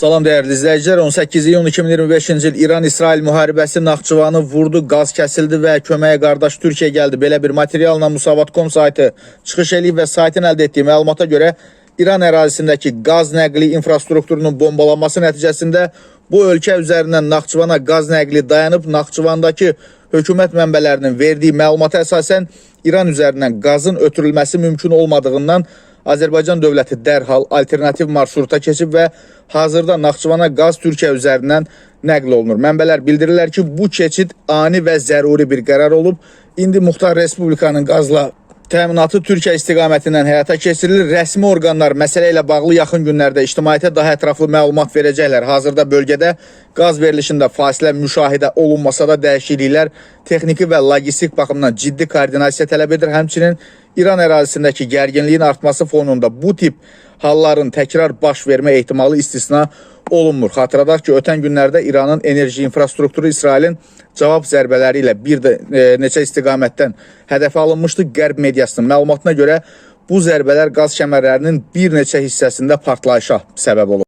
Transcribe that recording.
Salam dəyərli izləyicilər, 18 iyun 2025-ci il İran-İsrail müharibəsi Naxçıvanı vurdu, qaz kəsildi və köməyə qardaş Türkiyə gəldi. Belə bir materialla Musavat.com saytı çıxış eləyib və saytın əldə etdiyi məlumata görə İran ərazisindəki qaz nəqli infrastrukturunun bombalanması nəticəsində bu ölkə üzərindən Naxçıvana qaz nəqli dayanıb. Naxçıvandakı hökumət mənbələrinin verdiyi məlumata əsasən İran üzərindən qazın ötürülməsi mümkün olmadığından Azərbaycan dövləti dərhal alternativ marşruta keçib və hazırda Naxçıvana qaz Türkiyə üzərindən nəql olunur. Mənbələr bildirirlər ki, bu keçid ani və zəruri bir qərar olub. İndi Muxtar Respublikanın qazla təminatı Türkiyə istiqamətindən həyata keçirilir. Rəsmi orqanlar məsələ ilə bağlı yaxın günlərdə ictimaiyyətə daha ətraflı məlumat verəcəklər. Hazırda bölgədə qaz verilişində fasilə müşahidə olunmasa da dəyişikliklər texniki və logistik baxımdan ciddi koordinasiya tələb edir. Həmçinin İran ərazisindəki gərginliyin artması fonunda bu tip halların təkrar baş vermə ehtimalı istisna olunmur. Xatırladaq ki, ötən günlərdə İranın enerji infrastrukturu İsrailin cavab zərbələri ilə bir neçə istiqamətdən hədəfə alınmışdı. Qərb mediasının məlumatına görə bu zərbələr qaz kəmərlərinin bir neçə hissəsində partlayışa səbəb olub.